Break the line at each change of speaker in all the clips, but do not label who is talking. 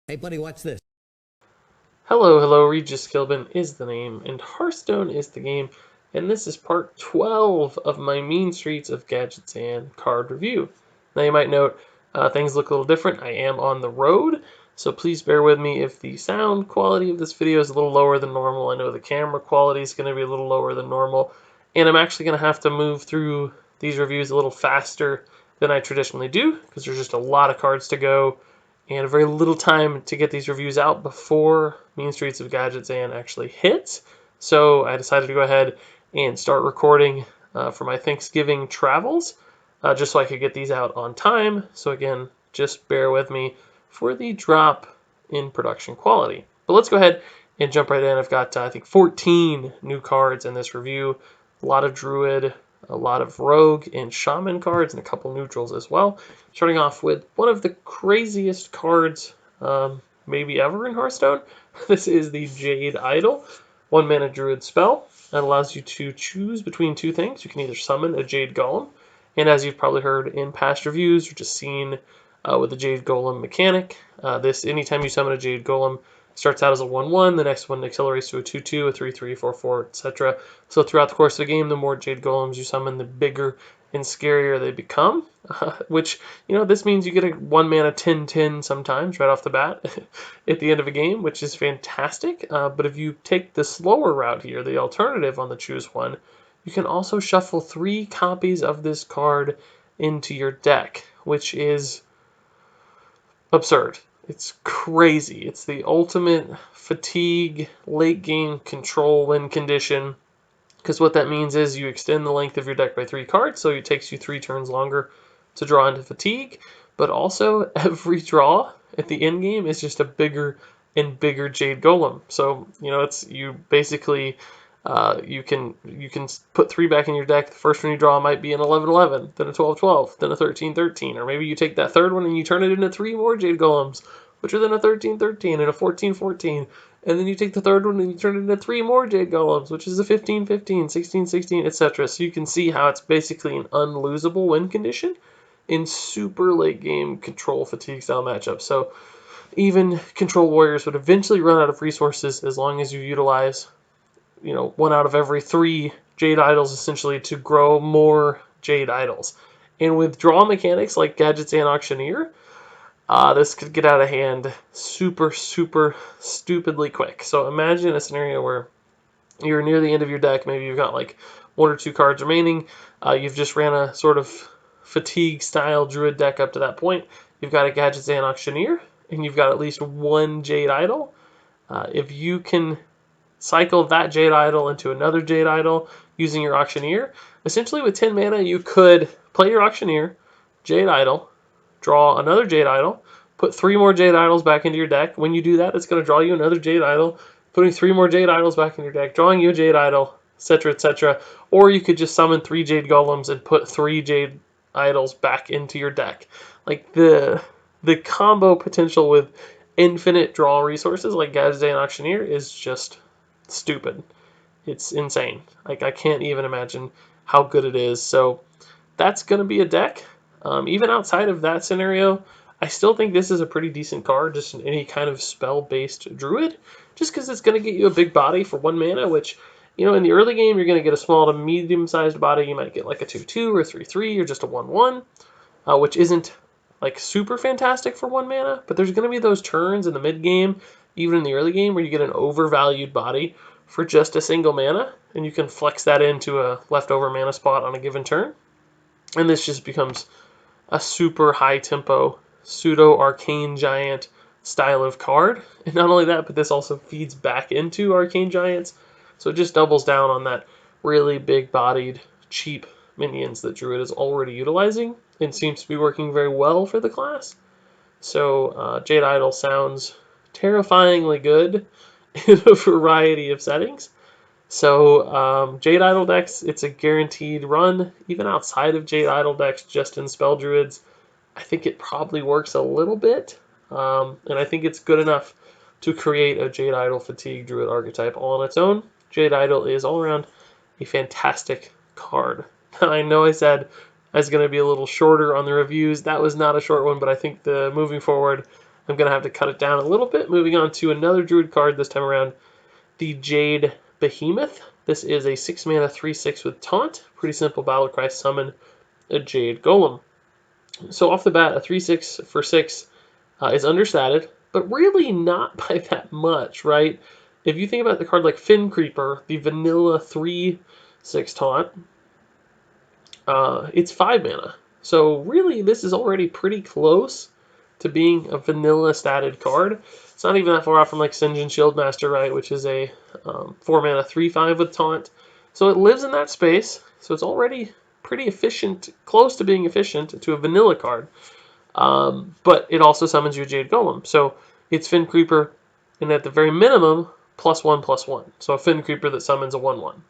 Hey buddy, watch this.
Hello, Regis Kilbin is the name, and Hearthstone is the game, and this is part 12 of my Mean Streets of Gadgetzan card review. Now you might note things look a little different. I am on the road, so please bear with me if the sound quality of this video is a little lower than normal. I know the camera quality is going to be a little lower than normal, and I'm actually going to have to move through these reviews a little faster than I traditionally do, because there's just a lot of cards to go and very little time to get these reviews out before Mean Streets of Gadgetzan actually hits. So I decided to go ahead and start recording for my Thanksgiving travels, just so I could get these out on time. So again, just bear with me for the drop in production quality. But let's go ahead and jump right in. I've got, I think, 14 new cards in this review. A lot of Druid, a lot of Rogue and Shaman cards, and a couple neutrals as well. Starting off with one of the craziest cards maybe ever in Hearthstone. This is the Jade Idol, 1-mana Druid spell that allows you to choose between two things. You can either summon a Jade Golem, and as you've probably heard in past reviews or just seen with the Jade Golem mechanic, anytime you summon a Jade Golem, starts out as a 1/1, the next one accelerates to a 2/2, a 3/3, 4/4, etc. So throughout the course of the game, the more Jade Golems you summon, the bigger and scarier they become, which, this means you get a 1-mana 10/10 sometimes right off the bat at the end of a game, which is fantastic. But if you take the slower route here, the alternative on the choose one, you can also shuffle 3 copies of this card into your deck, which is absurd. It's crazy. It's the ultimate fatigue, late game control win condition. Because what that means is you extend the length of your deck by 3 cards, so it takes you 3 turns longer to draw into fatigue. But also, every draw at the end game is just a bigger and bigger Jade Golem. So you basically you can put 3 back in your deck. The first one you draw might be an 11/11, then a 12/12, then a 13/13, or maybe you take that third one and you turn it into 3 more Jade Golems, which are then a 13/13 and a 14/14. And then you take the third one and you turn it into 3 more Jade Golems, which is a 15/15, 16/16, etc. So you can see how it's basically an unlosable win condition in super late game control fatigue style matchups. So even control warriors would eventually run out of resources as long as you utilize, 1 out of every 3 Jade Idols essentially to grow more Jade Idols. And with draw mechanics like Gadgetzan Auctioneer, this could get out of hand super, super stupidly quick. So imagine a scenario where you're near the end of your deck. Maybe you've got like 1 or 2 cards remaining. You've just ran a sort of fatigue-style Druid deck up to that point. You've got a Gadgetzan Auctioneer, and you've got at least 1 Jade Idol. If you can cycle that Jade Idol into another Jade Idol using your Auctioneer, essentially with 10 mana, you could play your Auctioneer, Jade Idol, draw another Jade Idol, put 3 more Jade Idols back into your deck. When you do that, it's going to draw you another Jade Idol, putting 3 more Jade Idols back in your deck, drawing you a Jade Idol, etc., etc. Or you could just summon 3 Jade Golems and put 3 Jade Idols back into your deck. Like the combo potential with infinite draw resources like Gadgetzan Auctioneer is just stupid. It's insane. Like, I can't even imagine how good it is. So that's going to be a deck. Even outside of that scenario, I still think this is a pretty decent card, just in any kind of spell-based Druid, just because it's going to get you a big body for 1 mana, which, in the early game, you're going to get a small to medium-sized body. You might get like a 2/2 or 3/3 or just a 1/1, which isn't like super fantastic for 1 mana, but there's going to be those turns in the mid-game, even in the early game, where you get an overvalued body for just a single mana, and you can flex that into a leftover mana spot on a given turn. And this just becomes a super high tempo pseudo arcane giant style of card. And not only that, but this also feeds back into arcane giants. So it just doubles down on that really big bodied, cheap minions that Druid is already utilizing and seems to be working very well for the class. So Jade Idol sounds terrifyingly good in a variety of settings. So Jade Idol decks, it's a guaranteed run. Even outside of Jade Idol decks, just in Spell Druids, I think it probably works a little bit. And I think it's good enough to create a Jade Idol Fatigue Druid archetype all on its own. Jade Idol is all around a fantastic card. I know I said I was going to be a little shorter on the reviews. That was not a short one, but I think moving forward, I'm going to have to cut it down a little bit. Moving on to another Druid card this time around, the Jade Behemoth. This is a 6 mana 3/6 with Taunt. Pretty simple battlecry summon a Jade Golem. So off the bat, a 3/6 for 6 is understated, but really not by that much, right? If you think about the card like Fin Creeper, the vanilla 3/6 Taunt, it's 5 mana. So really, this is already pretty close to being a vanilla statted card. It's not even that far off from like Sinjin Shieldmaster, right, which is a 4 mana 3/5 with Taunt. So it lives in that space, so it's already pretty efficient, close to being efficient to a vanilla card. But it also summons you a Jade Golem. So it's Fin Creeper, and at the very minimum, +1/+1. So a Fin Creeper that summons a 1/1.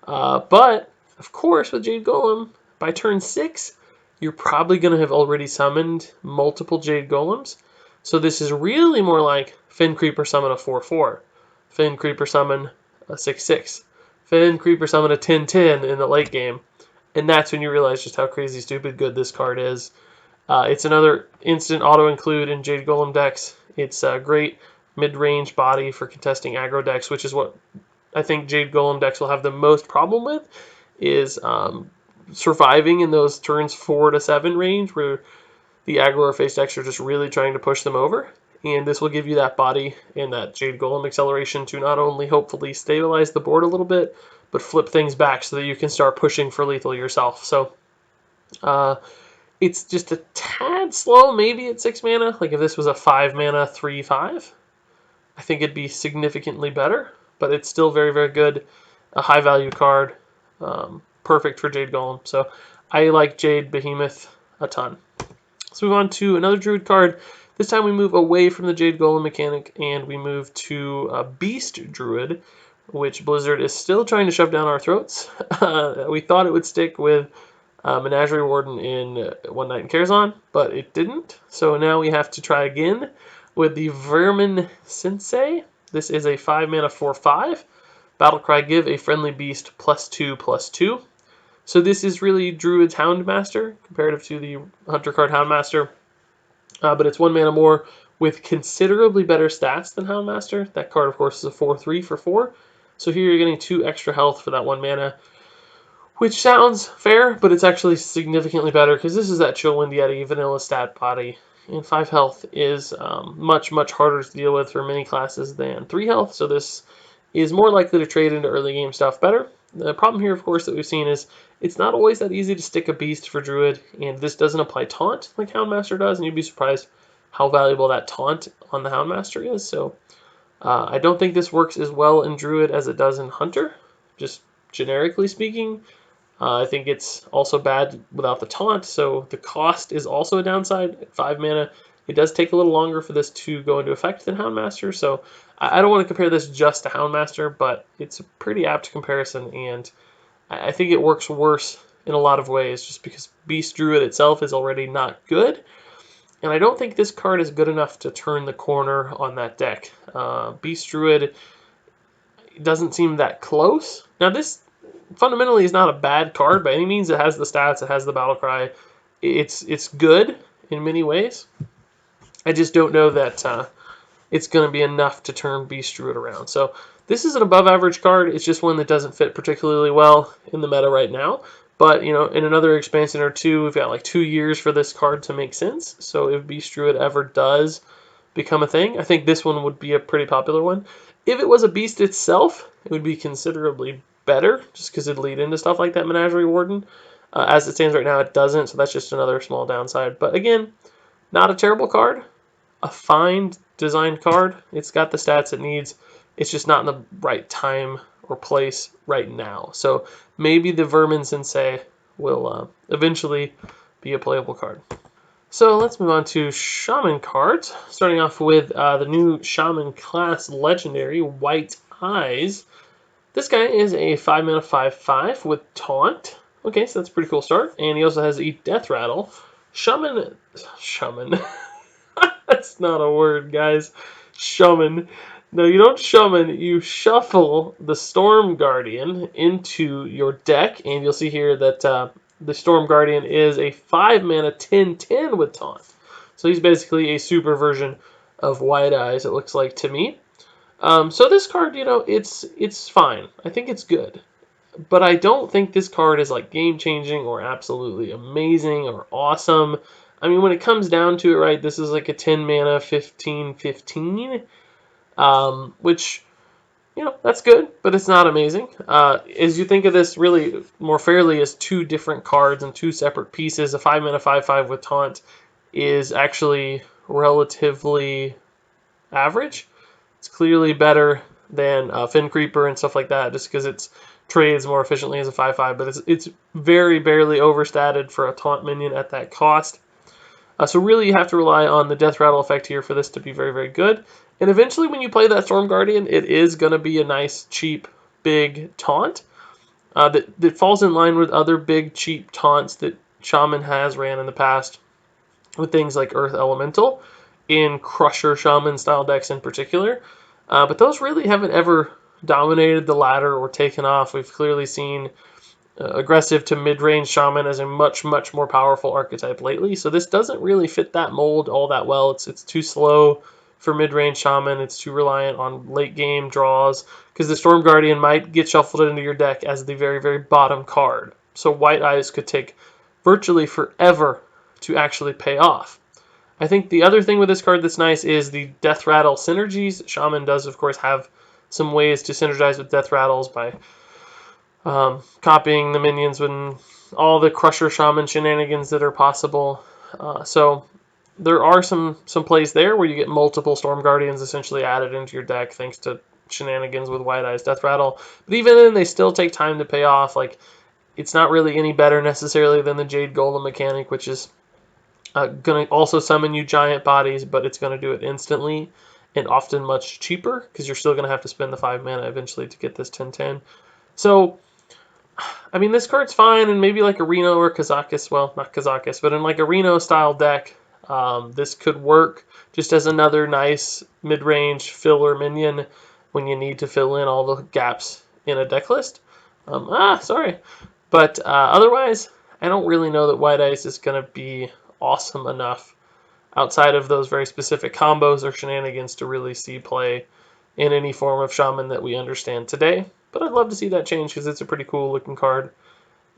But, of course, with Jade Golem, by turn 6, you're probably going to have already summoned multiple Jade Golems. So this is really more like Fin Creeper summon a 4/4. Fin Creeper summon a 6/6. Fin Creeper summon a 10/10 in the late game. And that's when you realize just how crazy stupid good this card is. It's another instant auto-include in Jade Golem decks. It's a great mid-range body for contesting aggro decks, which is what I think Jade Golem decks will have the most problem with, is surviving in those turns 4 to 7 range where the aggro or face decks are just really trying to push them over. And this will give you that body and that Jade Golem acceleration to not only hopefully stabilize the board a little bit, but flip things back so that you can start pushing for lethal yourself. So it's just a tad slow, maybe at 6 mana. Like if this was a 5 mana 3/5, I think it'd be significantly better. But it's still very, very good. A high value card. Perfect for Jade Golem. So I like Jade Behemoth a ton. Let's move on to another Druid card. This time we move away from the Jade Golem mechanic and we move to a Beast Druid, which Blizzard is still trying to shove down our throats. We thought it would stick with Menagerie Warden in One Night in Karazhan, but it didn't. So now we have to try again with the Vermin Sensei. This is a 5 mana 4/5. Battlecry, give a friendly beast +2/+2. So this is really Druid's Houndmaster, comparative to the Hunter card Houndmaster. But it's 1 mana more with considerably better stats than Houndmaster. That card, of course, is a 4/3 for 4. So here you're getting 2 extra health for that 1 mana, which sounds fair, but it's actually significantly better because this is that Chillwind Yeti vanilla stat body. And 5 health is much, much harder to deal with for many classes than 3 health. So this is more likely to trade into early game stuff better. The problem here, of course, that we've seen is it's not always that easy to stick a beast for Druid, and this doesn't apply taunt like Houndmaster does, and you'd be surprised how valuable that taunt on the Houndmaster is. So I don't think this works as well in Druid as it does in Hunter, just generically speaking. I think it's also bad without the taunt, so the cost is also a downside. At 5 mana, it does take a little longer for this to go into effect than Houndmaster, so I don't want to compare this just to Houndmaster, but it's a pretty apt comparison, and I think it works worse in a lot of ways, just because Beast Druid itself is already not good, and I don't think this card is good enough to turn the corner on that deck. Beast Druid doesn't seem that close. Now this fundamentally is not a bad card by any means. It has the stats, it has the battle cry. It's good in many ways. I just don't know that it's going to be enough to turn Beast Druid around. So this is an above average card. It's just one that doesn't fit particularly well in the meta right now. But, you know, in another expansion or two, we've got like 2 years for this card to make sense. So if Beast Druid ever does become a thing, I think this one would be a pretty popular one. If it was a beast itself, it would be considerably better, just because it'd lead into stuff like that Menagerie Warden. As it stands right now, it doesn't, so that's just another small downside. But again, not a terrible card. A fine designed card. It's got the stats it needs. It's just not in the right time or place right now. So maybe the Vermin Sensei will eventually be a playable card. So let's move on to Shaman cards. Starting off with the new Shaman class legendary, White Eyes. This guy is a 5 mana 5/5 with Taunt. Okay, so that's a pretty cool start. And he also has Eat Death Rattle. Shaman. That's not a word, guys. Shaman. No, you don't summon. You shuffle the Storm Guardian into your deck. And you'll see here that the Storm Guardian is a 5 mana 10/10 with Taunt. So he's basically a super version of White Eyes, it looks like to me. So this card, it's fine. I think it's good. But I don't think this card is like game-changing or absolutely amazing or awesome. I mean, when it comes down to it, right, this is like a 10 mana 15/15, which, that's good, but it's not amazing. As you think of this really more fairly as two different cards and two separate pieces, a 5 mana 5/5 with taunt is actually relatively average. It's clearly better than Fin Creeper and stuff like that, just because it trades more efficiently as a 5/5, but it's very barely overstated for a taunt minion at that cost. So really you have to rely on the Death Rattle effect here for this to be very, very good. And eventually when you play that Storm Guardian, it is going to be a nice, cheap, big taunt that falls in line with other big, cheap taunts that Shaman has ran in the past with things like Earth Elemental in Crusher Shaman style decks in particular. But those really haven't ever dominated the ladder or taken off. We've clearly seen aggressive to mid-range Shaman as a much, much more powerful archetype lately. So this doesn't really fit that mold all that well. It's too slow for mid-range Shaman. It's too reliant on late-game draws because the Storm Guardian might get shuffled into your deck as the very, very bottom card. So White Eyes could take virtually forever to actually pay off. I think the other thing with this card that's nice is the Death Rattle synergies. Shaman does, of course, have some ways to synergize with Death Rattles by copying the minions when all the Crusher Shaman shenanigans that are possible. So there are some plays there where you get multiple Storm Guardians essentially added into your deck thanks to shenanigans with White Eyes Death Rattle. But even then, they still take time to pay off. Like, it's not really any better necessarily than the Jade Golem mechanic, which is going to also summon you giant bodies, but it's going to do it instantly and often much cheaper because you're still going to have to spend the 5 mana eventually to get this 10/10. So, I mean, this card's fine in maybe like a Reno or Kazakis. Well, not Kazakis, but in like a Reno style deck, this could work just as another nice mid-range filler minion when you need to fill in all the gaps in a deck list. Sorry. But otherwise, I don't really know that White Ice is going to be awesome enough outside of those very specific combos or shenanigans to really see play in any form of Shaman that we understand today. But I'd love to see that change because it's a pretty cool looking card.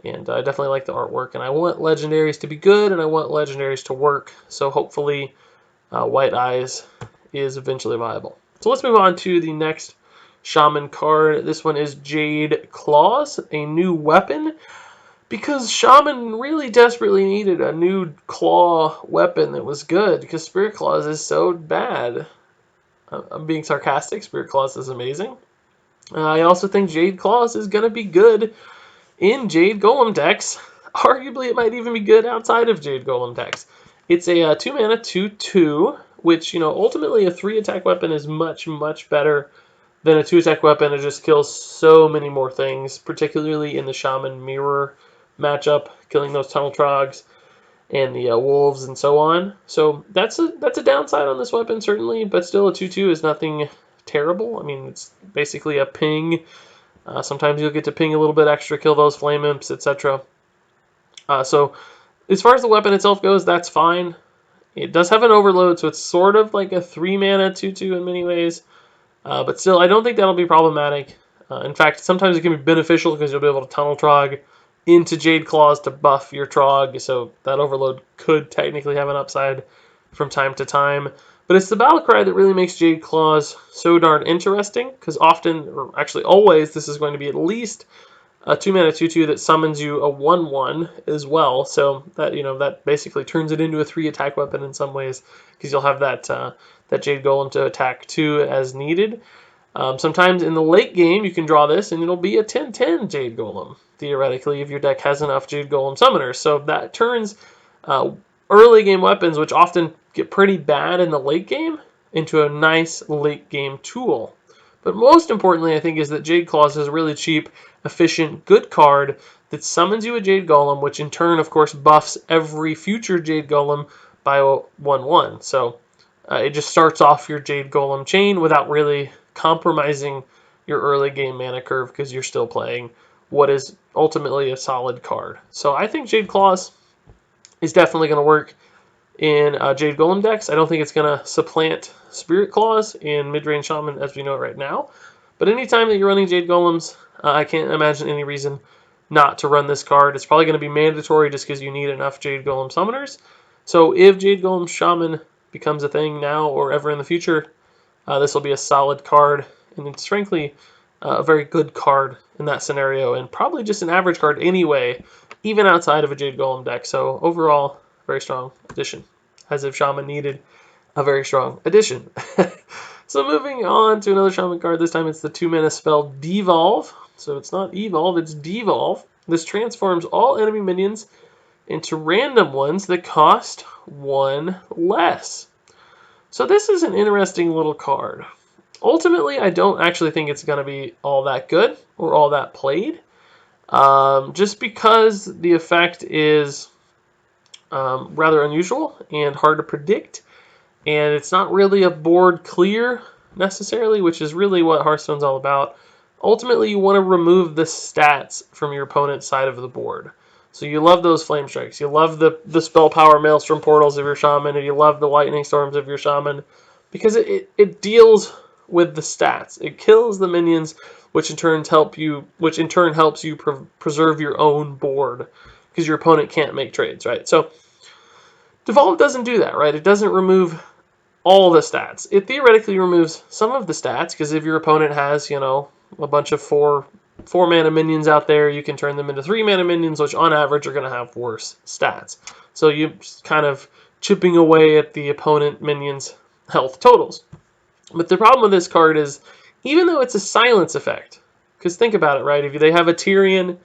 And I definitely like the artwork. And I want legendaries to be good and I want legendaries to work. So hopefully White Eyes is eventually viable. So let's move on to the next Shaman card. This one is Jade Claws, a new weapon. Because Shaman really desperately needed a new claw weapon that was good. Because Spirit Claws is so bad. I'm being sarcastic. Spirit Claws is amazing. I also think Jade Claws is going to be good in Jade Golem decks. Arguably, it might even be good outside of Jade Golem decks. It's a 2 mana 2/2, which, ultimately a 3-attack weapon is much, much better than a 2-attack weapon. It just kills so many more things, particularly in the Shaman Mirror matchup, killing those Tunnel Trogs and the wolves and so on. So that's a downside on this weapon, certainly, but still a 2/2 is nothing terrible. I mean, it's basically a ping. Sometimes you'll get to ping a little bit extra, kill those flame imps, etc. So as far as the weapon itself goes, that's fine. It does have an overload, so it's sort of like a 3 mana 2/2 in many ways. But still, I don't think that'll be problematic. In fact, sometimes it can be beneficial because you'll be able to Tunnel Trog into Jade Claws to buff your Trog, so that overload could technically have an upside from time to time. But it's the battle cry that really makes Jade Claws so darn interesting, because often, or actually always, this is going to be at least a 2 mana 2/2 that summons you a 1/1 as well. So that that basically turns it into a 3-attack weapon in some ways, because you'll have that Jade Golem to attack 2 as needed. Sometimes in the late game, you can draw this, and it'll be a 10/10 Jade Golem, theoretically, if your deck has enough Jade Golem summoners. So that turns early game weapons, which often get pretty bad in the late game, into a nice late game tool. But most importantly, I think, is that Jade Claws is a really cheap, efficient, good card that summons you a Jade Golem, which in turn, of course, buffs every future Jade Golem by a 1/1. So it just starts off your Jade Golem chain without really compromising your early game mana curve because you're still playing what is ultimately a solid card. So I think Jade Claws is definitely going to work. in Jade Golem decks. I don't think it's going to supplant Spirit Claws in mid-range Shaman as we know it right now. But anytime that you're running Jade Golems, I can't imagine any reason not to run this card. It's probably going to be mandatory just because you need enough Jade Golem Summoners. So if Jade Golem Shaman becomes a thing now or ever in the future, this will be a solid card. And it's frankly a very good card in that scenario, and probably just an average card anyway, even outside of a Jade Golem deck. So overall, very strong addition, as if Shaman needed a very strong addition. So moving on to another Shaman card, this time it's the 2-mana spell Devolve. So it's not Evolve, it's Devolve. This transforms all enemy minions into random ones that cost 1 less. So this is an interesting little card. Ultimately, I don't actually think it's going to be all that good or all that played. Just because the effect is rather unusual and hard to predict. And it's not really a board clear necessarily, which is really what Hearthstone's all about. Ultimately, you want to remove the stats from your opponent's side of the board. So you love those Flame Strikes. You love the Spell Power Maelstrom Portals of your Shaman, and you love the Lightning Storms of your Shaman, because it deals with the stats. It kills the minions, which in turn helps you preserve your own board, because your opponent can't make trades, right? So Devolve doesn't do that, right? It doesn't remove all the stats. It theoretically removes some of the stats, because if your opponent has, a bunch of 4-mana minions out there, you can turn them into 3-mana minions, which on average are going to have worse stats. So you're kind of chipping away at the opponent minions' health totals. But the problem with this card is, even though it's a silence effect, because think about it, right? If they have a Tyrion,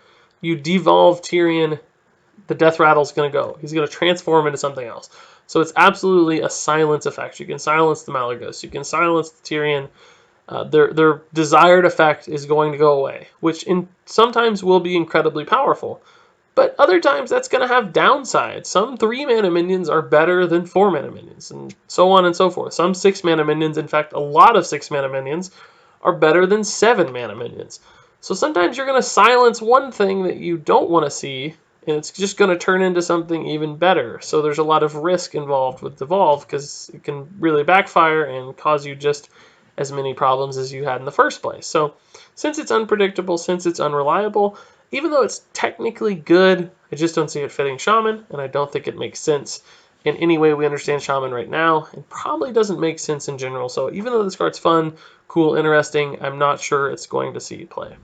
you devolve Tyrion, the death rattle's going to go. He's going to transform into something else. So it's absolutely a silence effect. You can silence the Malagos. You can silence the Tyrion. Their desired effect is going to go away, which sometimes will be incredibly powerful. But other times that's going to have downsides. Some 3-mana minions are better than 4-mana minions, and so on and so forth. Some 6-mana minions, in fact, a lot of 6-mana minions, are better than 7-mana minions. So sometimes you're going to silence one thing that you don't want to see, and it's just going to turn into something even better. So there's a lot of risk involved with Devolve, because it can really backfire and cause you just as many problems as you had in the first place. So since it's unpredictable, since it's unreliable, even though it's technically good, I just don't see it fitting Shaman, and I don't think it makes sense in any way we understand Shaman right now. It probably doesn't make sense in general. So even though this card's fun, cool, interesting, I'm not sure it's going to see play.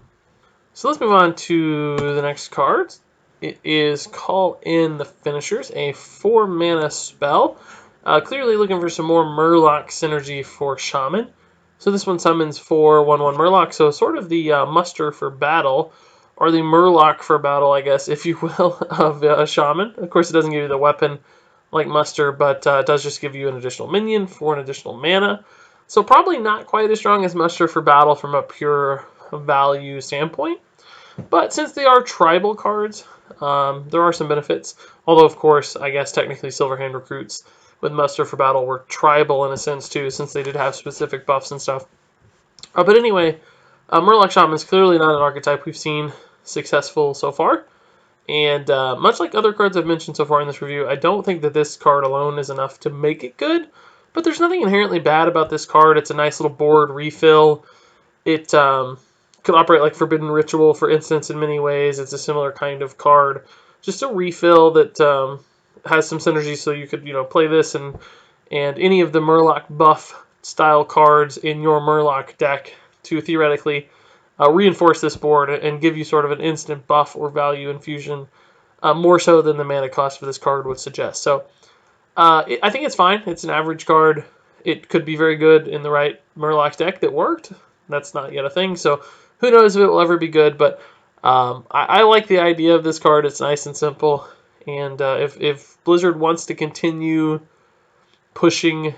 So let's move on to the next card. It is Call in the Finishers, a 4-mana spell. Clearly looking for some more Murloc synergy for Shaman. So this one summons 4 1/1 Murloc, so sort of the muster for battle, or the Murloc for battle, I guess, if you will, of a Shaman. Of course, it doesn't give you the weapon like muster, but it does just give you an additional minion for an additional mana. So probably not quite as strong as muster for battle from a pure value standpoint. But since they are tribal cards, there are some benefits. Although, of course, I guess technically Silverhand Recruits with muster for battle were tribal in a sense too, since they did have specific buffs and stuff. But anyway, Murloc Shaman is clearly not an archetype we've seen successful so far. And much like other cards I've mentioned so far in this review, I don't think that this card alone is enough to make it good. But there's nothing inherently bad about this card. It's a nice little board refill. It could operate like Forbidden Ritual, for instance, in many ways. It's a similar kind of card. Just a refill that has some synergy, so you could play this and any of the Murloc buff style cards in your Murloc deck to theoretically reinforce this board and give you sort of an instant buff or value infusion, more so than the mana cost for this card would suggest. So I think it's fine. It's an average card. It could be very good in the right Murloc deck that worked. That's not yet a thing, so who knows if it will ever be good, but I like the idea of this card. It's nice and simple, and if Blizzard wants to continue pushing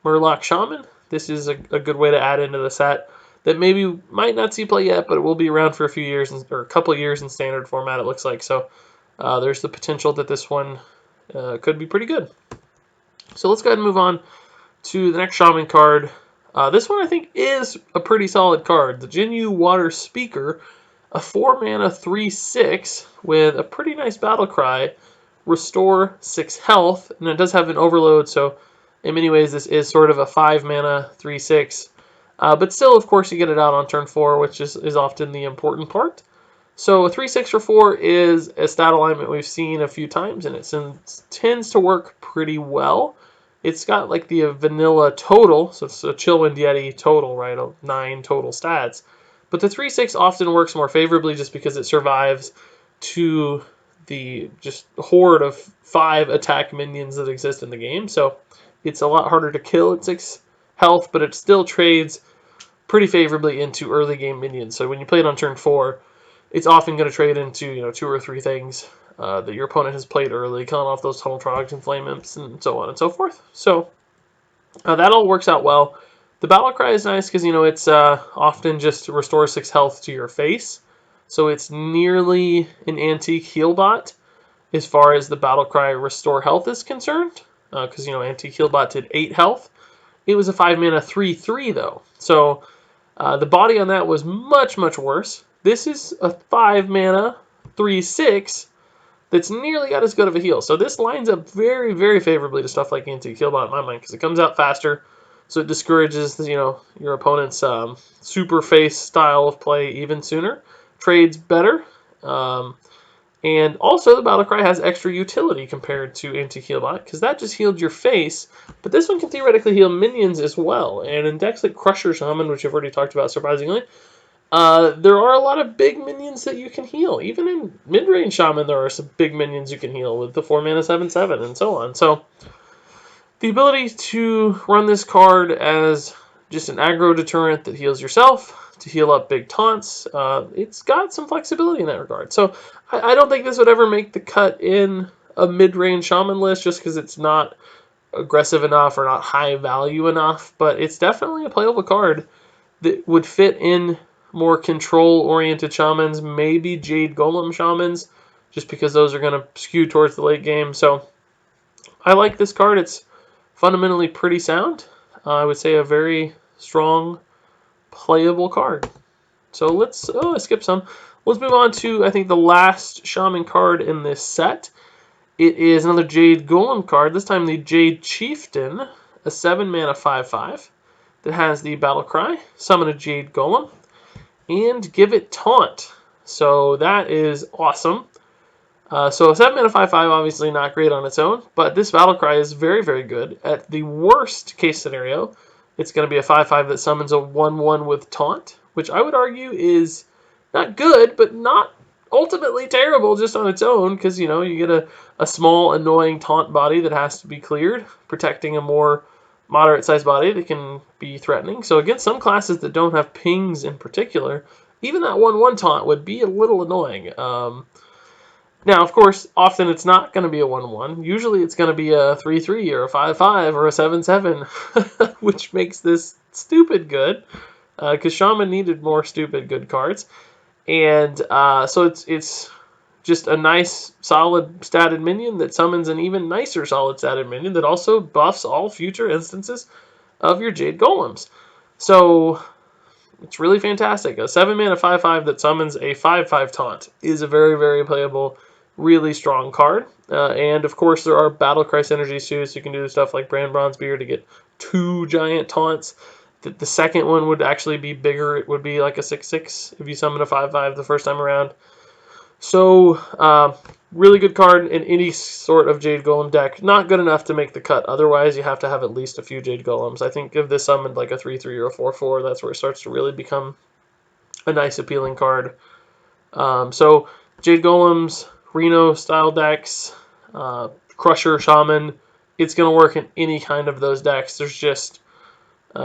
Murloc Shaman, this is a good way to add into the set that maybe might not see play yet, but it will be around for a few years, or a couple of years in standard format, it looks like. So there's the potential that this one could be pretty good. So let's go ahead and move on to the next Shaman card. This one I think is a pretty solid card. The Genu Waterspeaker, a 4-mana 3/6 with a pretty nice battle cry, restore 6 health, and it does have an overload, so in many ways this is sort of a 5 mana 3/6. But still, of course, you get it out on turn 4, which is often the important part. So a 3/6 for 4 is a stat alignment we've seen a few times, and it tends to work pretty well. It's got like the vanilla total, so it's a Chillwind Yeti total, right? 9 total stats. But the 3/6 often works more favorably just because it survives to the just horde of 5 attack minions that exist in the game. So it's a lot harder to kill at 6 health, but it still trades pretty favorably into early game minions. So when you play it on turn 4, it's often going to trade into 2 or 3 things that your opponent has played early, killing off those Tunnel Trogs and Flame Imps and so on and so forth. So that all works out well. The Battle Cry is nice because it's often just restore 6 health to your face. So it's nearly an antique heal bot as far as the Battle Cry restore health is concerned. Because antique heal bot did 8 health. It was a 5 mana 3/3 though. So the body on that was much, much worse. This is a 5 mana 3/6 that's nearly got as good of a heal. So this lines up very, very favorably to stuff like Antique Healbot in my mind because it comes out faster, so it discourages your opponent's super face style of play even sooner. Trades better. And also, the Battlecry has extra utility compared to Antique Healbot, because that just healed your face, but this one can theoretically heal minions as well. And in decks like Crusher Shaman, which I've already talked about surprisingly, there are a lot of big minions that you can heal. Even in mid-range Shaman, there are some big minions you can heal with the 4 mana 7/7 and so on. So, the ability to run this card as just an aggro deterrent that heals yourself, to heal up big taunts, it's got some flexibility in that regard. So I don't think this would ever make the cut in a mid-range Shaman list just because it's not aggressive enough or not high value enough, but it's definitely a playable card that would fit in more control-oriented Shamans, maybe Jade Golem Shamans, just because those are going to skew towards the late game. So I like this card. It's fundamentally pretty sound. I would say a very strong, playable card. So let's skip some. Let's move on to, I think, the last Shaman card in this set. It is another Jade Golem card, this time the Jade Chieftain, a 7 mana 5/5 that has the Battle Cry, summon a Jade Golem, and give it Taunt. So that is awesome. So a 7 mana 5/5, obviously not great on its own, but this Battle Cry is very, very good. At the worst case scenario, it's going to be a 5/5 that summons a 1/1 with Taunt, which I would argue is not good, but not ultimately terrible just on its own, because, you get a small, annoying Taunt body that has to be cleared, protecting a more moderate-sized body that can be threatening. So against some classes that don't have pings in particular, even that 1/1 Taunt would be a little annoying. Now, of course, often it's not going to be a 1/1. Usually it's going to be a 3/3 or a 5/5 or a 7/7, which makes this stupid good, because Shaman needed more stupid good cards. And so it's just a nice, solid statted minion that summons an even nicer solid statted minion that also buffs all future instances of your Jade Golems. So it's really fantastic. A 7 mana 5/5 that summons a 5/5 Taunt is a very, very playable, really strong card. And of course, there are Battle Cry synergies too, so you can do stuff like Brand Bronzebeard to get 2 giant taunts. The second one would actually be bigger. It would be like a 6/6 if you summon a 5/5 the first time around. So, really good card in any sort of Jade Golem deck. Not good enough to make the cut. Otherwise, you have to have at least a few Jade Golems. I think if this summoned like a 3/3 or a 4/4, that's where it starts to really become a nice, appealing card. So, Jade Golems, Reno-style decks, Crusher, Shaman, it's going to work in any kind of those decks. There's just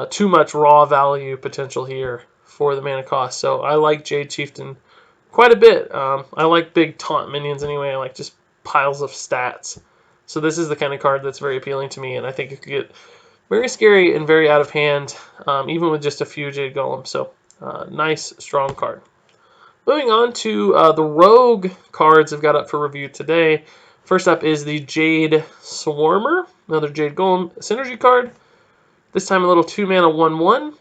too much raw value potential here for the mana cost. So I like Jade Chieftain quite a bit. I like big taunt minions anyway. I like just piles of stats. So this is the kind of card that's very appealing to me, and I think it could get very scary and very out of hand, even with just a few Jade Golems. So nice, strong card. Moving on to the Rogue cards I've got up for review today. First up is the Jade Swarmer, another Jade Golem synergy card. This time a little 2 mana 1/1.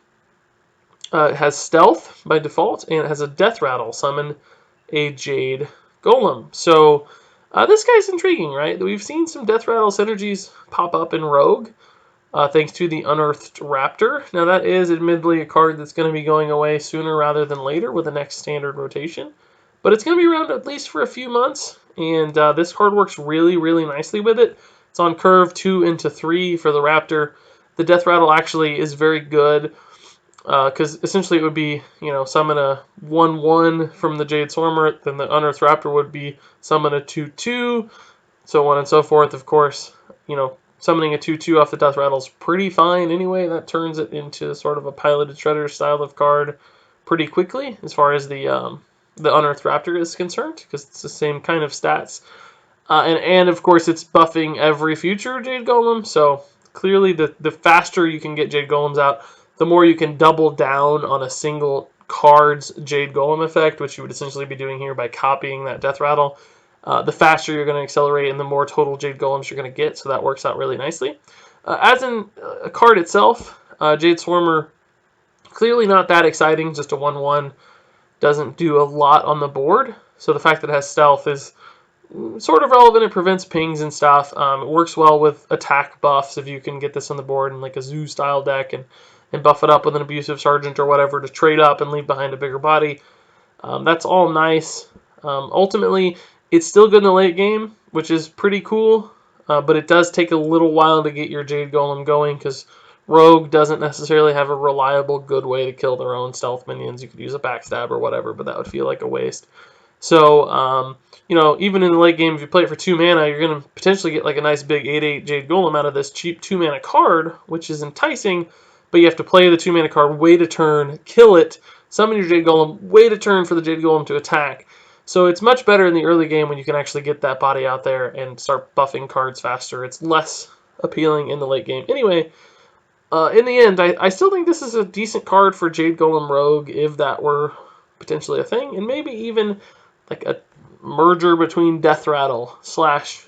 It has Stealth by default, and it has a Death Rattle. Summon a Jade Golem. So This guy's intriguing, right? We've seen some Death Rattle synergies pop up in Rogue, thanks to the Unearthed Raptor. Now that is admittedly a card that's going to be going away sooner rather than later with the next standard rotation. But it's going to be around at least for a few months, and this card works really, really nicely with it. It's on curve 2 into 3 for the Raptor. The Death Rattle actually is very good, because essentially it would be, summon a 1/1 from the Jade Swarmer, then the Unearthed Raptor would be summon a 2/2, so on and so forth. Of course, summoning a 2/2 off the Death Rattle is pretty fine anyway. That turns it into sort of a piloted Shredder style of card pretty quickly as far as the Unearthed Raptor is concerned, because it's the same kind of stats. And of course it's buffing every future Jade Golem, so clearly the faster you can get Jade Golems out, the more you can double down on a single card's Jade Golem effect, which you would essentially be doing here by copying that Death Rattle. The faster you're going to accelerate and the more total Jade Golems you're going to get, so that works out really nicely. As in a card itself, Jade Swarmer, clearly not that exciting, just a 1/1, doesn't do a lot on the board, so the fact that it has stealth is sort of relevant. It prevents pings and stuff. It works well with attack buffs if you can get this on the board in like a zoo style deck and buff it up with an abusive sergeant or whatever to trade up and leave behind a bigger body. That's all nice. Ultimately, it's still good in the late game, which is pretty cool, but it does take a little while to get your Jade Golem going because Rogue doesn't necessarily have a reliable good way to kill their own stealth minions. You could use a backstab or whatever, but that would feel like a waste. So, even in the late game, if you play it for 2 mana, you're going to potentially get like a nice big 8/8 Jade Golem out of this cheap 2 mana card, which is enticing, but you have to play the 2 mana card, wait a turn, kill it, summon your Jade Golem, wait a turn for the Jade Golem to attack. So it's much better in the early game when you can actually get that body out there and start buffing cards faster. It's less appealing in the late game. Anyway, in the end, I still think this is a decent card for Jade Golem Rogue if that were potentially a thing, and maybe even like a merger between Death Rattle /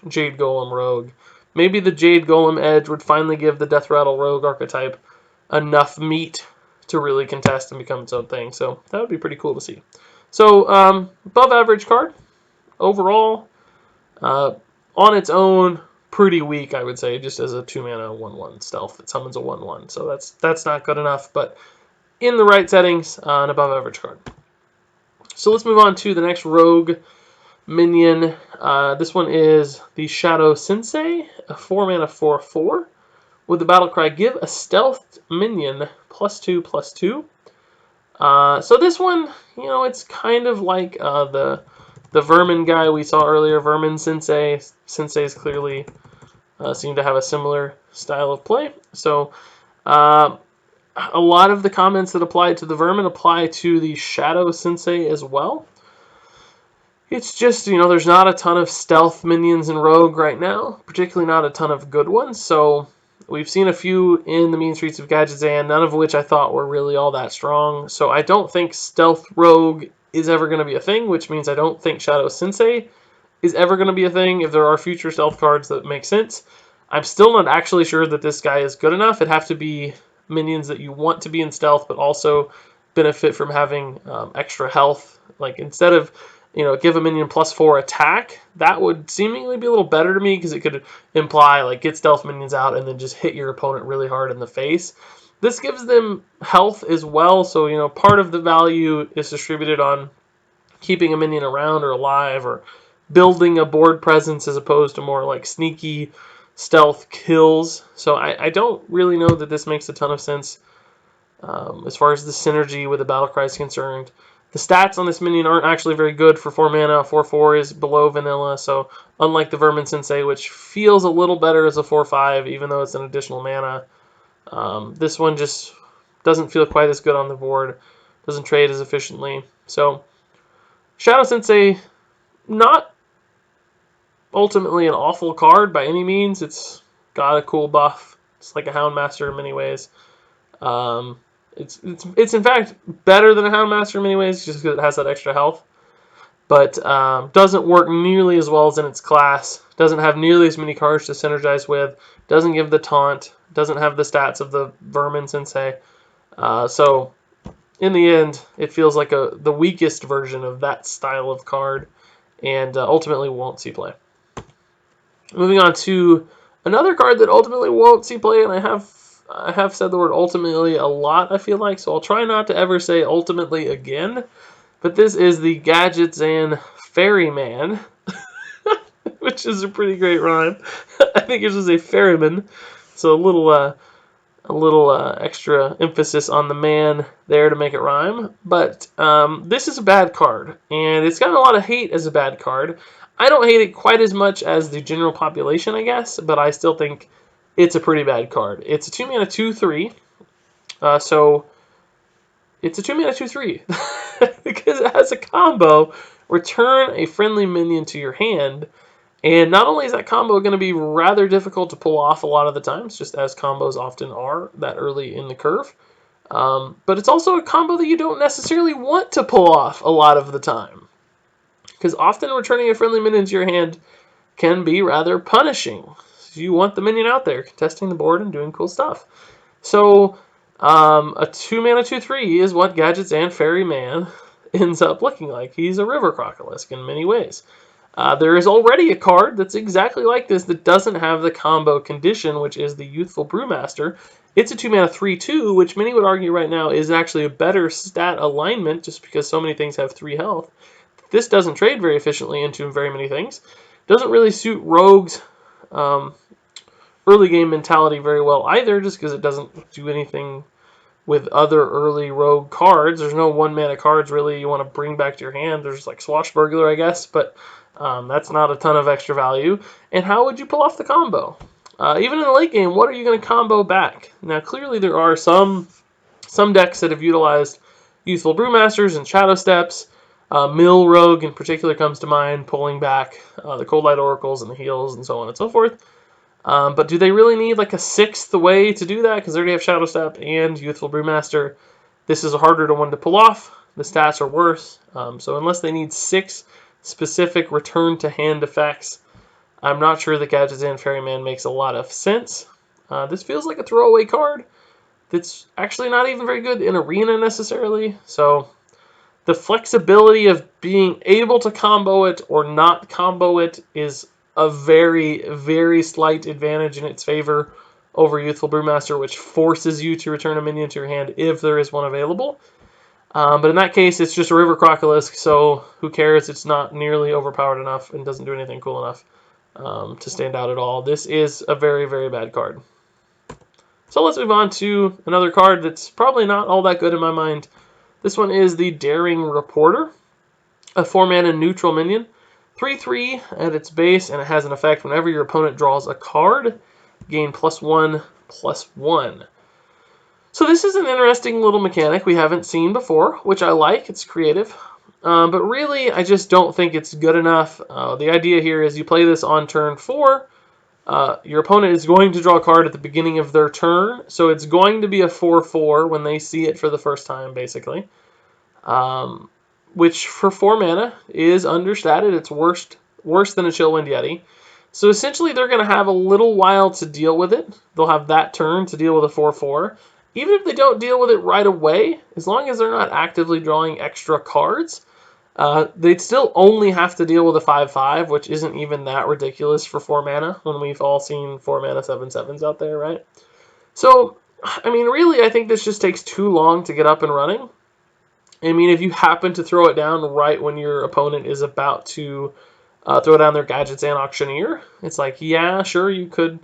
Jade Golem Rogue. Maybe the Jade Golem Edge would finally give the Death Rattle Rogue archetype enough meat to really contest and become its own thing. So that would be pretty cool to see. So above average card overall. On its own, pretty weak, I would say, just as a 2 mana 1/1 stealth that summons a 1/1. So that's not good enough, but in the right settings, an above average card. So let's move on to the next Rogue minion. This one is the Shadow Sensei, a 4 mana 4/4. With the battle cry, give a stealth minion +2/+2. So this one, it's kind of like the Vermin guy we saw earlier, Vermin Sensei. Senseis clearly seem to have a similar style of play. So a lot of the comments that apply to the Vermin apply to the Shadow Sensei as well. It's just, there's not a ton of stealth minions in Rogue right now, particularly not a ton of good ones. So we've seen a few in the Mean Streets of Gadgetzan, none of which I thought were really all that strong. So I don't think Stealth Rogue is ever going to be a thing, which means I don't think Shadow Sensei is ever going to be a thing if there are future stealth cards that make sense. I'm still not actually sure that this guy is good enough. It'd have to be minions that you want to be in stealth, but also benefit from having extra health. Like instead of give a minion +4 attack, that would seemingly be a little better to me because it could imply like get stealth minions out and then just hit your opponent really hard in the face. This gives them health as well, so part of the value is distributed on keeping a minion around or alive or building a board presence as opposed to more like sneaky stealth kills. So I don't really know that this makes a ton of sense as far as the synergy with the battlecry is concerned. The stats on this minion aren't actually very good for 4 mana. 4/4 is below vanilla, so unlike the Vermin Sensei, which feels a little better as a 4/5, even though it's an additional mana, this one just doesn't feel quite as good on the board, doesn't trade as efficiently. So Shadow Sensei, not ultimately an awful card by any means. It's got a cool buff. It's like a Houndmaster in many ways. It's in fact better than a Houndmaster in many ways, just because it has that extra health. But doesn't work nearly as well as in its class. Doesn't have nearly as many cards to synergize with. Doesn't give the taunt. Doesn't have the stats of the Vermin Sensei. So in the end, it feels like the weakest version of that style of card, and ultimately won't see play. Moving on to another card that ultimately won't see play, and I have said the word ultimately a lot, I feel like, so I'll try not to ever say ultimately again. But this is the Gadgetzan Ferryman, which is a pretty great rhyme. I think it's just a Ferryman, so a little extra emphasis on the man there to make it rhyme. But this is a bad card, and it's gotten a lot of hate as a bad card. I don't hate it quite as much as the general population, I guess, but I still think it's a pretty bad card. It's a 2-mana 2/3, so it's a 2-mana 2/3 because it has a combo. Return a friendly minion to your hand, and not only is that combo going to be rather difficult to pull off a lot of the times, just as combos often are that early in the curve, but it's also a combo that you don't necessarily want to pull off a lot of the time. Because often returning a friendly minion to your hand can be rather punishing. You want the minion out there, contesting the board and doing cool stuff. So, a 2-mana 2/3 is what Gadgetzan Ferryman ends up looking like. He's a River Crocolisk in many ways. There is already a card that's exactly like this that doesn't have the combo condition, which is the Youthful Brewmaster. It's a 2-mana 3/2, which many would argue right now is actually a better stat alignment just because so many things have 3 health. This doesn't trade very efficiently into very many things. Doesn't really suit Rogue's early game mentality very well either, just because it doesn't do anything with other early Rogue cards. There's no 1-mana cards really you want to bring back to your hand. There's like Swashbuckler, I guess, but that's not a ton of extra value. And how would you pull off the combo? Even in the late game, what are you going to combo back? Now, clearly there are some decks that have utilized Youthful Brewmasters and Shadow Steps. Mill Rogue in particular comes to mind, pulling back the Cold Light Oracles and the Heals and so on and so forth. But do they really need like a 6th way to do that? Because they already have Shadow Step and Youthful Brewmaster. This is a harder one to pull off. The stats are worse. So unless they need 6 specific return to hand effects, I'm not sure that Gadgetzan Ferryman makes a lot of sense. This feels like a throwaway card that's actually not even very good in Arena necessarily. So the flexibility of being able to combo it or not combo it is a very, very slight advantage in its favor over Youthful Brewmaster, which forces you to return a minion to your hand if there is one available. But in that case, it's just a River Crocolisk, so who cares? It's not nearly overpowered enough and doesn't do anything cool enough to stand out at all. This is a very, very bad card. So let's move on to another card that's probably not all that good in my mind. This one is the Daring Reporter, a 4-mana neutral minion. 3/3 at its base, and it has an effect whenever your opponent draws a card, gain +1/+1. So this is an interesting little mechanic we haven't seen before, which I like. It's creative. But really, I just don't think it's good enough. The idea here is you play this on turn 4. Your opponent is going to draw a card at the beginning of their turn, so it's going to be a 4/4 when they see it for the first time, basically. Which for 4 mana is understated. It's worse than a Chillwind Yeti. So essentially they're going to have a little while to deal with it. They'll have that turn to deal with a 4/4. Even if they don't deal with it right away, as long as they're not actively drawing extra cards, they'd still only have to deal with a 5/5, which isn't even that ridiculous for 4 mana when we've all seen 4 mana 7/7s out there, right? So, I mean, really, I think this just takes too long to get up and running. I mean, if you happen to throw it down right when your opponent is about to throw down their Gadgetzan Auctioneer, it's like, yeah, sure, you could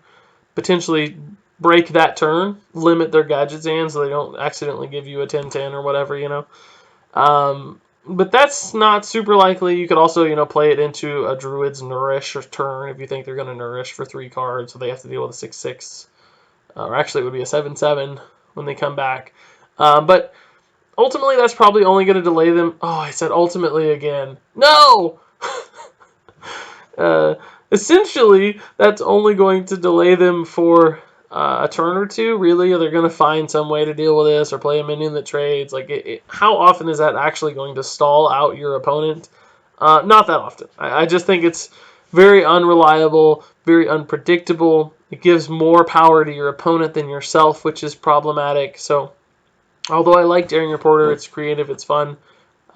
potentially break that turn, limit their Gadgetzan so they don't accidentally give you a 10/10 or whatever, you know. But that's not super likely. You could also, play it into a Druid's Nourish turn if you think they're going to Nourish for 3 cards, so they have to deal with a 6/6. Or actually, it would be a 7/7 when they come back. But ultimately, that's probably only going to delay them. Oh, I said ultimately again. No! Essentially, that's only going to delay them for a turn or two, really. They're going to find some way to deal with this or play a minion that trades. Like, how often is that actually going to stall out your opponent? Not that often. I just think it's very unreliable, very unpredictable. It gives more power to your opponent than yourself, which is problematic. So, although I like Daring Reporter, it's creative, it's fun.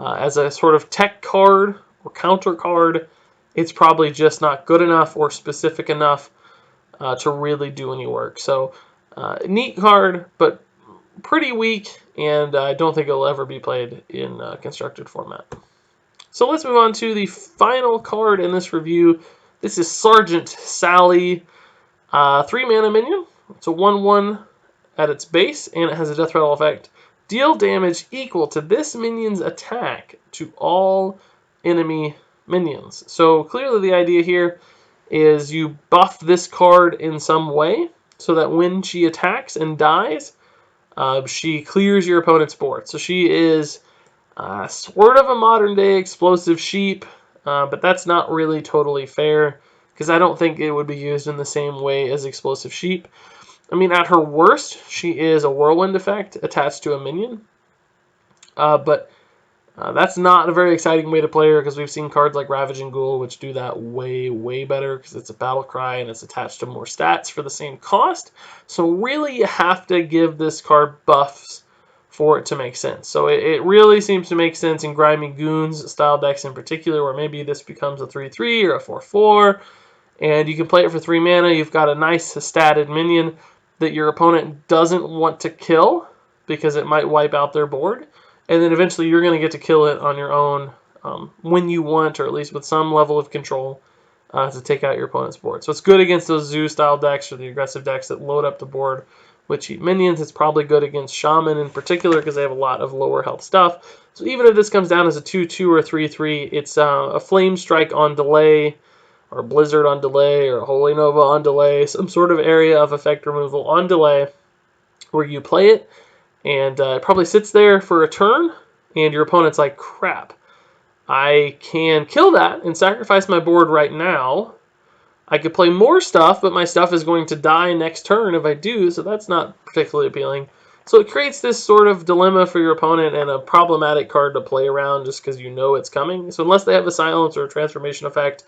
As a sort of tech card or counter card, it's probably just not good enough or specific enough to really do any work. So neat card, but pretty weak, and I don't think it'll ever be played in constructed format. So let's move on to the final card in this review. This is Sergeant Sally, 3-mana minion. It's a 1/1 at its base, and it has a death rattle effect. Deal damage equal to this minion's attack to all enemy minions. So clearly the idea here is you buff this card in some way so that when she attacks and dies, she clears your opponent's board. So she is sort of a modern-day explosive sheep, but that's not really totally fair because I don't think it would be used in the same way as explosive sheep. I mean, at her worst, she is a whirlwind effect attached to a minion, but that's not a very exciting way to play her because we've seen cards like Ravaging Ghoul which do that way, way better because it's a battle cry and it's attached to more stats for the same cost. So really you have to give this card buffs for it to make sense. So it really seems to make sense in Grimy Goons style decks in particular, where maybe this becomes a 3/3 or a 4/4, and you can play it for 3 mana. You've got a nice statted minion that your opponent doesn't want to kill because it might wipe out their board. And then eventually you're going to get to kill it on your own when you want, or at least with some level of control to take out your opponent's board. So it's good against those Zoo-style decks or the aggressive decks that load up the board with cheap minions. It's probably good against Shaman in particular because they have a lot of lower health stuff. So even if this comes down as a 2/2 or a 3/3, it's a Flame Strike on delay, or Blizzard on delay, or Holy Nova on delay, some sort of area of effect removal on delay where you play it, and it probably sits there for a turn, and your opponent's like, crap, I can kill that and sacrifice my board right now. I could play more stuff, but my stuff is going to die next turn if I do, so that's not particularly appealing. So it creates this sort of dilemma for your opponent and a problematic card to play around just because you know it's coming. So unless they have a silence or a transformation effect,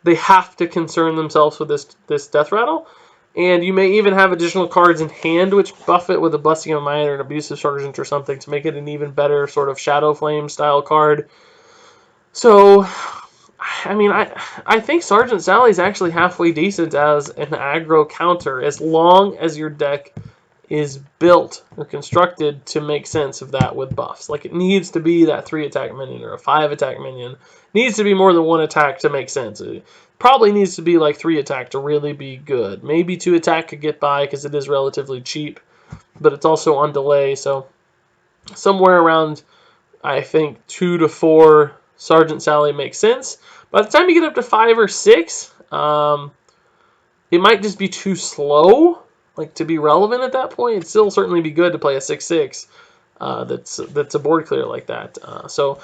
they have to concern themselves with this death rattle. And you may even have additional cards in hand which buff it with a Blessing of Might or an Abusive Sergeant or something to make it an even better sort of Shadow Flame style card. So, I mean, I think Sergeant Sally is actually halfway decent as an aggro counter as long as your deck is built or constructed to make sense of that with buffs. Like, it needs to be that 3-attack minion or a 5-attack minion. It needs to be more than 1 attack to make sense. It probably needs to be like 3-attack to really be good. Maybe 2-attack could get by because it is relatively cheap, but it's also on delay. So somewhere around, I think, 2 to 4 Sergeant Sally makes sense. By the time you get up to 5 or 6, it might just be too slow, like, to be relevant at that point. It'd still certainly be good to play a 6/6 that's a board clear like that. So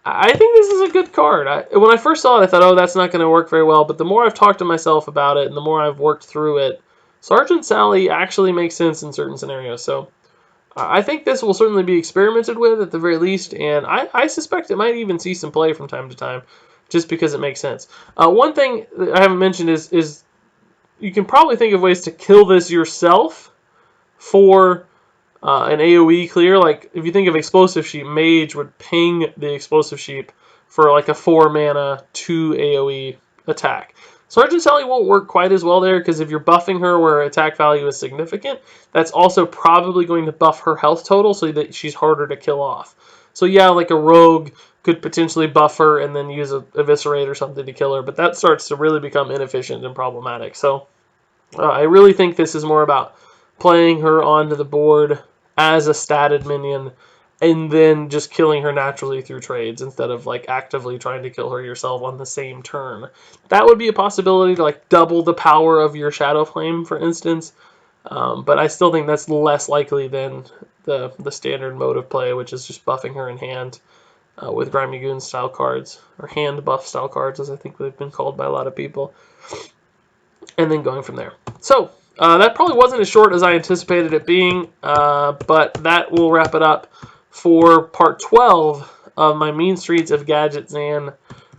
I think this is a good card. When I first saw it, I thought, oh, that's not going to work very well. But the more I've talked to myself about it and the more I've worked through it, Sergeant Sally actually makes sense in certain scenarios. So I think this will certainly be experimented with at the very least, and I suspect it might even see some play from time to time, just because it makes sense. One thing that I haven't mentioned is you can probably think of ways to kill this yourself for an AoE clear. Like, if you think of Explosive Sheep, Mage would ping the Explosive Sheep for like a 4-mana 2 AoE attack. Sergeant Sally won't work quite as well there because if you're buffing her where attack value is significant, that's also probably going to buff her health total so that she's harder to kill off. So yeah, like a rogue could potentially buff her and then use a Eviscerate or something to kill her, but that starts to really become inefficient and problematic. So I really think this is more about playing her onto the board as a statted minion and then just killing her naturally through trades instead of like actively trying to kill her yourself on the same turn. That would be a possibility to like double the power of your Shadow Flame, for instance. But I still think that's less likely than the standard mode of play, which is just buffing her in hand with Grimy Goon style cards, or hand buff style cards, as I think they've been called by a lot of people, and then going from there. So that probably wasn't as short as I anticipated it being, but that will wrap it up for part 12 of my Mean Streets of Gadgetzan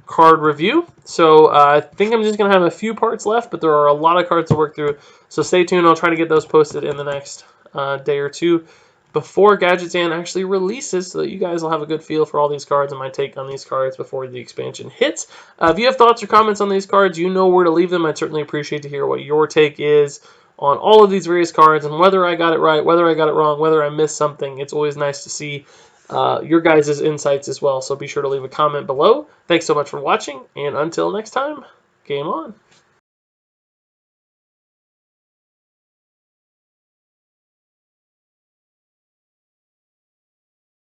card review. So I think I'm just going to have a few parts left, but there are a lot of cards to work through. So stay tuned. I'll try to get those posted in the next day or two. before Gadgetzan actually releases, so that you guys will have a good feel for all these cards and my take on these cards before the expansion hits. If you have thoughts or comments on these cards, you know where to leave them. I'd certainly appreciate to hear what your take is on all of these various cards and whether I got it right, whether I got it wrong, whether I missed something. It's always nice to see your guys' insights as well, so be sure to leave a comment below. Thanks so much for watching, and until next time, game on.